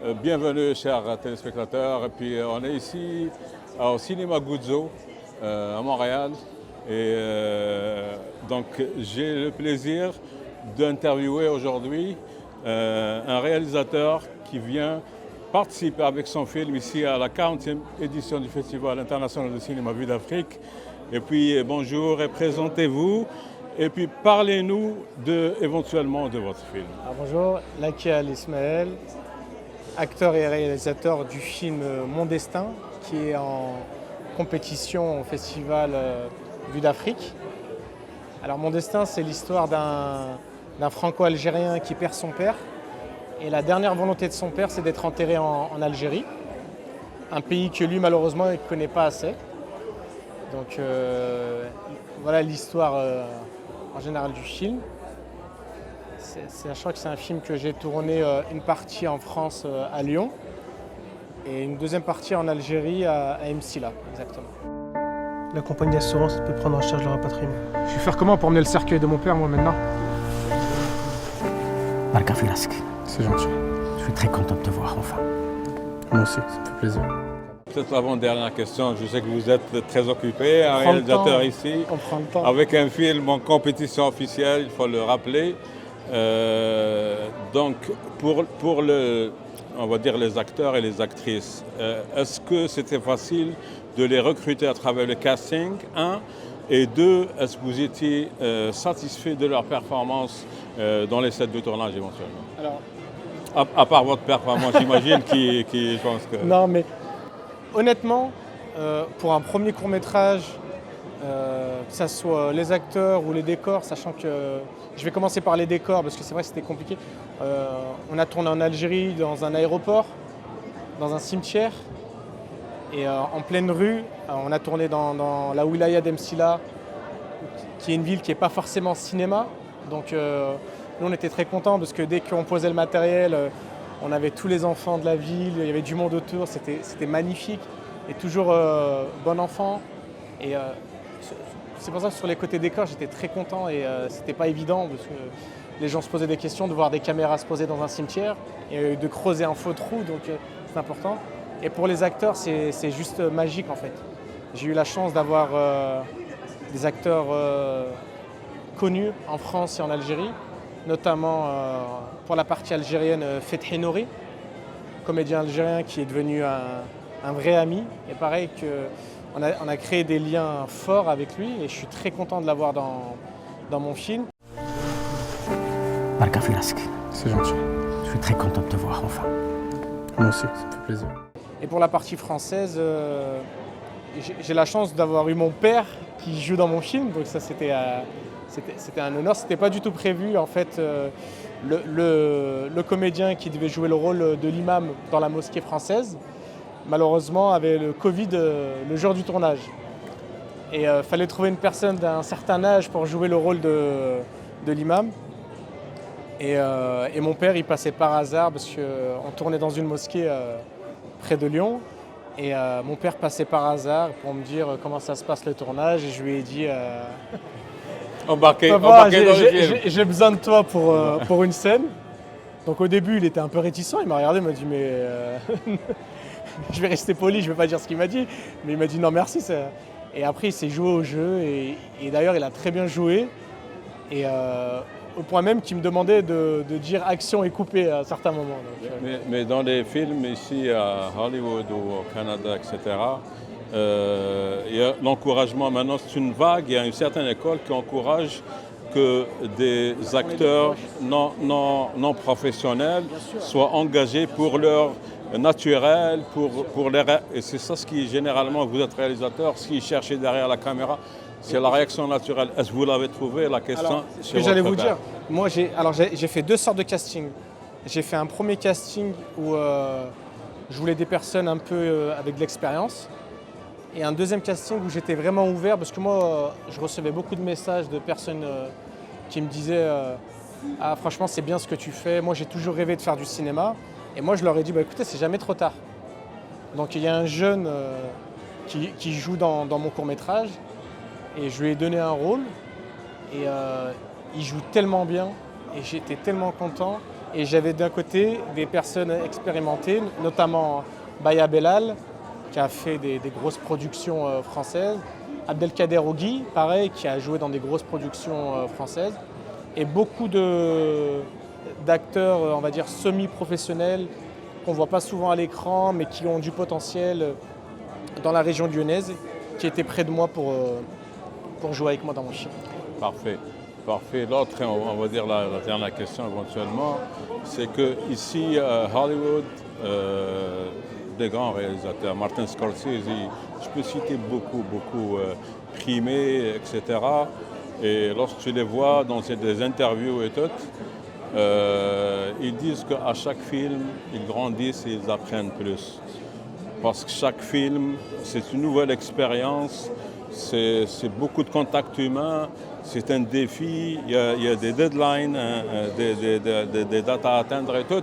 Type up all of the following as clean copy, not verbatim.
Bienvenue, chers téléspectateurs. Et puis, on est ici au cinéma Guzzo à Montréal. Et donc, j'ai le plaisir d'interviewer aujourd'hui un réalisateur qui vient participer avec son film ici à la 40e édition du Festival international de cinéma Vue d'Afrique. Et puis, bonjour et présentez-vous. Et puis, parlez-nous éventuellement de votre film. Alors, bonjour, Laki Al Ismaël, acteur et réalisateur du film Mon Destin, qui est en compétition au Festival Vue d'Afrique. Alors, Mon Destin, c'est l'histoire d'un franco-algérien qui perd son père. Et la dernière volonté de son père, c'est d'être enterré en Algérie, un pays que lui, malheureusement, il ne connaît pas assez. Donc, voilà l'histoire en général du film. Je crois que c'est un film que j'ai tourné une partie en France à Lyon et une deuxième partie en Algérie à Msila, exactement. La compagnie d'assurance peut prendre en charge le rapatriement. Je vais faire comment pour emmener le cercueil de mon père, moi, maintenant? Barka Filask, C'est gentil. je suis très content de te voir enfin. Moi aussi, ça me fait plaisir. Peut-être avant-dernière question, je sais que vous êtes très occupé, un On prend le réalisateur temps. ici, On prend le temps. avec un film en compétition officielle, il faut le rappeler. Donc, pour on va dire les acteurs et les actrices, est-ce que c'était facile de les recruter à travers le casting, un, et deux, est-ce que vous étiez satisfait de leur performance dans les sets de tournage éventuellement? Alors, À part votre performance, j'imagine, qui je pense que... non, mais honnêtement, pour un premier court-métrage, que ce soit les acteurs ou les décors, sachant que je vais commencer par les décors parce que c'est vrai que c'était compliqué. On a tourné en Algérie dans un aéroport, dans un cimetière et en pleine rue. On a tourné dans la wilaya d'Msila, qui est une ville qui n'est pas forcément cinéma. Donc nous on était très contents parce que dès qu'on posait le matériel, on avait tous les enfants de la ville, il y avait du monde autour, c'était magnifique et toujours bon enfant. Et c'est pour ça que sur les côtés décors, j'étais très content et c'était pas évident parce que les gens se posaient des questions, de voir des caméras se poser dans un cimetière et de creuser un faux trou, donc c'est important. Et pour les acteurs, c'est juste magique en fait. J'ai eu la chance d'avoir des acteurs connus en France et en Algérie, notamment pour la partie algérienne, Fethi Nouri, comédien algérien qui est devenu un vrai ami. Et pareil on a créé des liens forts avec lui et je suis très content de l'avoir dans mon film. Barka Filask, C'est gentil. je suis très content de te voir enfin. Moi aussi, ça me fait plaisir. Et pour la partie française, j'ai la chance d'avoir eu mon père qui joue dans mon film, donc ça c'était un honneur. C'était pas du tout prévu en fait. Le comédien qui devait jouer le rôle de l'imam dans la mosquée française, malheureusement avait le Covid le jour du tournage. Et fallait trouver une personne d'un certain âge pour jouer le rôle de l'imam. Et mon père, il passait par hasard parce qu'on tournait dans une mosquée près de Lyon. Et mon père passait par hasard pour me dire comment ça se passe le tournage. Et je lui ai dit Embarqué Papa, dans le film. j'ai besoin de toi pour une scène. Donc au début, il était un peu réticent. Il m'a regardé, il m'a dit mais je vais rester poli, je ne vais pas dire ce qu'il m'a dit. Mais il m'a dit non merci. Et après, il s'est joué au jeu. Et d'ailleurs, il a très bien joué. Et au point même qu'il me demandait de dire action et couper à certains moments. Donc, Mais dans les films ici à Hollywood ou au Canada, etc., il y a l'encouragement maintenant, c'est une vague, il y a une certaine école qui encourage que des acteurs non professionnels soient engagés pour leur naturel, et c'est ça ce qui, généralement, vous êtes réalisateur, ce qui cherchez derrière la caméra, c'est la réaction naturelle. Est-ce que vous l'avez trouvé, la question? alors, ce que j'allais vous dire, moi j'ai fait deux sortes de casting. J'ai fait un premier casting où je voulais des personnes un peu avec de l'expérience. Et un deuxième casting où j'étais vraiment ouvert parce que moi, je recevais beaucoup de messages de personnes qui me disaient ah, franchement, c'est bien ce que tu fais. Moi, j'ai toujours rêvé de faire du cinéma. Et moi, je leur ai dit, bah, écoutez, c'est jamais trop tard. Donc, il y a un jeune qui joue dans mon court-métrage et je lui ai donné un rôle. Et il joue tellement bien et j'étais tellement content Et j'avais d'un côté des personnes expérimentées, notamment Baya Belal, qui a fait des grosses productions françaises, Abdelkader Ogui, pareil, qui a joué dans des grosses productions françaises, et beaucoup d'acteurs, on va dire, semi-professionnels, qu'on ne voit pas souvent à l'écran, mais qui ont du potentiel dans la région lyonnaise, qui étaient près de moi pour jouer avec moi dans mon film. Parfait. Parfait. L'autre, on va dire la dernière question éventuellement, c'est que ici à Hollywood, des grands réalisateurs, Martin Scorsese, je peux citer beaucoup primés, etc. Et lorsque tu les vois dans des interviews et tout, ils disent qu'à chaque film, ils grandissent et ils apprennent plus. Parce que chaque film, c'est une nouvelle expérience, c'est beaucoup de contacts humains, c'est un défi, il y a des deadlines, des dates à atteindre et tout.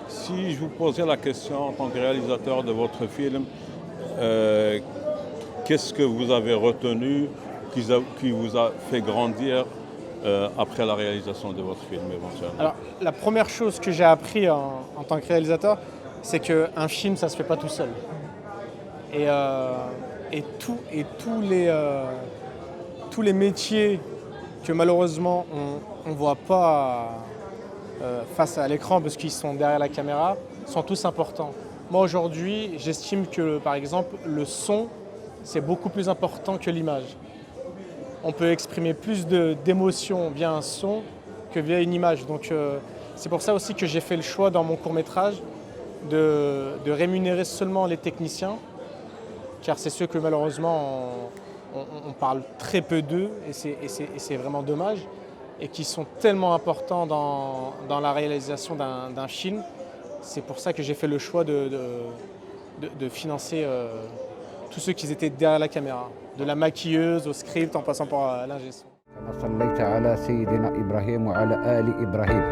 Si je vous posais la question en tant que réalisateur de votre film, qu'est-ce que vous avez retenu qui vous a fait grandir après la réalisation de votre film éventuellement? Alors, la première chose que j'ai appris en tant que réalisateur, c'est qu'un film, ça ne se fait pas tout seul. Et tous les métiers que malheureusement on ne voit pas face à l'écran parce qu'ils sont derrière la caméra, sont tous importants. Moi aujourd'hui, j'estime que par exemple le son, c'est beaucoup plus important que l'image. On peut exprimer plus d'émotions via un son que via une image. Donc c'est pour ça aussi que j'ai fait le choix dans mon court-métrage de rémunérer seulement les techniciens, car c'est ceux que malheureusement on parle très peu d'eux et c'est vraiment dommage, et qui sont tellement importants dans la réalisation d'un film. C'est pour ça que j'ai fait le choix de financer tous ceux qui étaient derrière la caméra, de la maquilleuse au script en passant par l'ingé son. صليت على سيدنا إبراهيم وعلى آل إبراهيم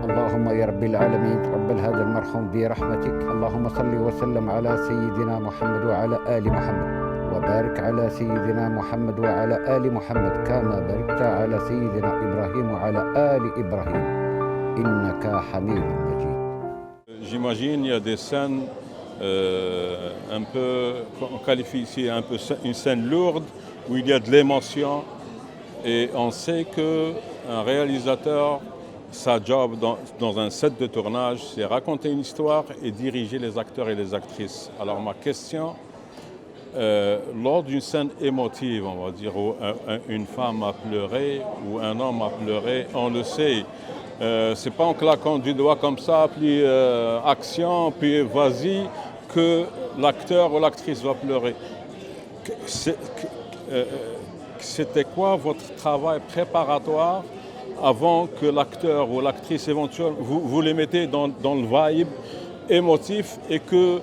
اللهم يا رب العالمين تقبل هذا المرحوم برحمتك اللهم صل وسلم على سيدنا محمد وعلى آل محمد وبارك على سيدنا محمد وعلى آل محمد كما باركت على سيدنا إبراهيم وعلى آل إبراهيم إنك حميد مجيد. J'imagine il y a des scènes un peu, on qualifie ici un peu une scène lourde où il y a de l'émotion et on sait qu'un réalisateur, sa job dans un set de tournage, c'est raconter une histoire et diriger les acteurs et les actrices. Alors ma question, lors d'une scène émotive, on va dire, où une femme a pleuré ou un homme a pleuré, on le sait, c'est pas en claquant du doigt comme ça, puis action, puis vas-y, que l'acteur ou l'actrice va pleurer. C'était quoi votre travail préparatoire avant que l'acteur ou l'actrice éventuelle, vous les mettez dans le vibe émotif et que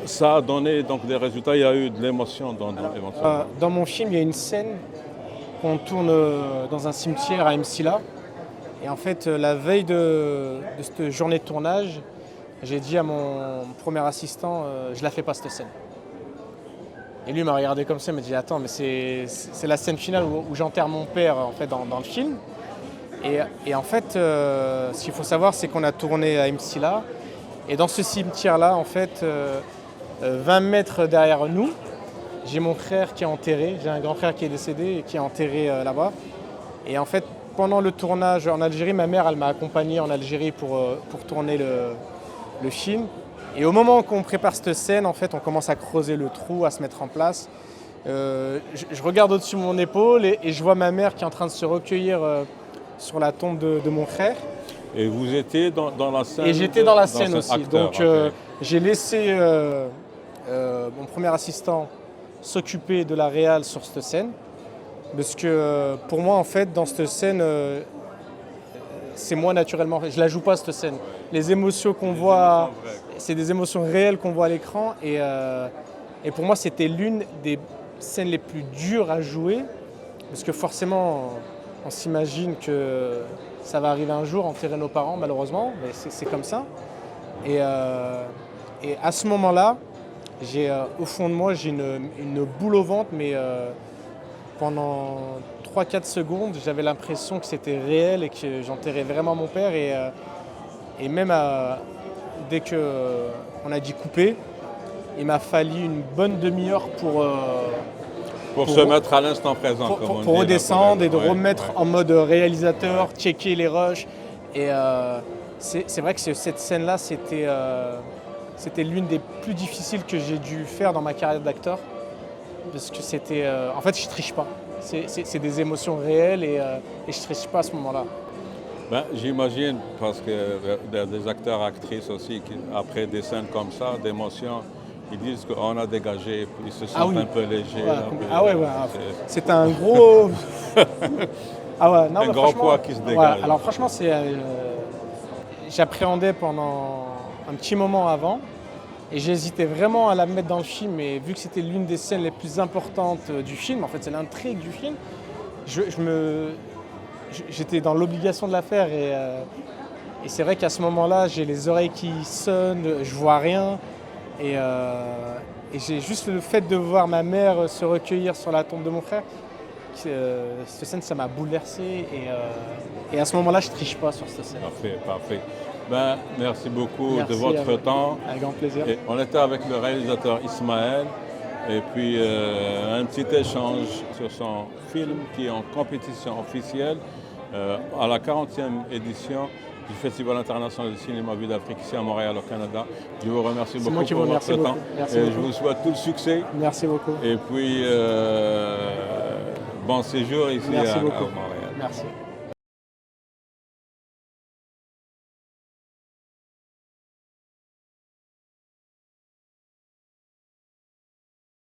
ça a donné donc des résultats, il y a eu de l'émotion éventuellement? Dans mon film, il y a une scène qu'on tourne dans un cimetière à Msila. Et en fait, la veille de cette journée de tournage, j'ai dit à mon premier assistant, je la fais pas cette scène. Et lui m'a regardé comme ça, il m'a dit attends, mais c'est la scène finale où j'enterre mon père en fait, dans le film. Et en fait, ce qu'il faut savoir, c'est qu'on a tourné à Msila. Et dans ce cimetière-là, en fait, 20 mètres derrière nous, j'ai mon frère qui est enterré. J'ai un grand frère qui est décédé et qui est enterré là-bas. Et en fait, pendant le tournage en Algérie, ma mère, elle m'a accompagné en Algérie pour tourner le film. Et au moment qu'on prépare cette scène, en fait, on commence à creuser le trou, à se mettre en place. Je regarde au-dessus de mon épaule et je vois ma mère qui est en train de se recueillir sur la tombe de mon frère. Et vous étiez dans la scène? Et j'étais dans la scène aussi. Acteur, donc j'ai laissé mon premier assistant s'occuper de la réal sur cette scène. Parce que pour moi, en fait, dans cette scène, c'est moi naturellement. Je ne la joue pas, cette scène. Les émotions qu'on voit, c'est des émotions réelles qu'on voit à l'écran. Et pour moi, c'était l'une des scènes les plus dures à jouer. Parce que forcément, on s'imagine que ça va arriver un jour, enterrer nos parents, malheureusement. Mais c'est comme ça. Et à ce moment-là, au fond de moi, j'ai une boule au ventre, mais pendant 3-4 secondes, j'avais l'impression que c'était réel et que j'enterrais vraiment mon père. Et même dès qu'on a dit couper, il m'a fallu une bonne demi-heure Pour se mettre à l'instant présent, comme on dit, pour là, redescendre et de ouais, remettre ouais. en mode réalisateur, checker les rushs. Et c'est vrai que cette scène-là, c'était l'une des plus difficiles que j'ai dû faire dans ma carrière d'acteur. Parce que c'était... en fait, je triche pas. C'est des émotions réelles et je triche pas à ce moment-là. Ben, j'imagine, parce que des acteurs, actrices aussi, qui, après des scènes comme ça, d'émotions, ils disent qu'on a dégagé, ils se sentent oui. un peu légers. Ouais, un peu, ouais. C'est un gros... ah ouais, non, un mais grand franchement, poids qui se dégage. Ouais, alors franchement, j'appréhendais pendant un petit moment avant. Et j'hésitais vraiment à la mettre dans le film, mais vu que c'était l'une des scènes les plus importantes du film, en fait c'est l'intrigue du film, j'étais dans l'obligation de la faire et c'est vrai qu'à ce moment-là j'ai les oreilles qui sonnent, je vois rien et j'ai juste le fait de voir ma mère se recueillir sur la tombe de mon frère, cette scène ça m'a bouleversé et à ce moment-là je triche pas sur cette scène. Parfait, parfait. Ben, merci beaucoup Merci de votre temps. Avec grand plaisir. Et on était avec le réalisateur Ismaël et puis un petit échange sur son film qui est en compétition officielle à la 40e édition du Festival international de cinéma Vue d'Afrique ici à Montréal au Canada. Je vous remercie beaucoup pour votre temps et je vous souhaite tout le succès. Merci beaucoup. Et puis bon séjour ici à Montréal. Merci.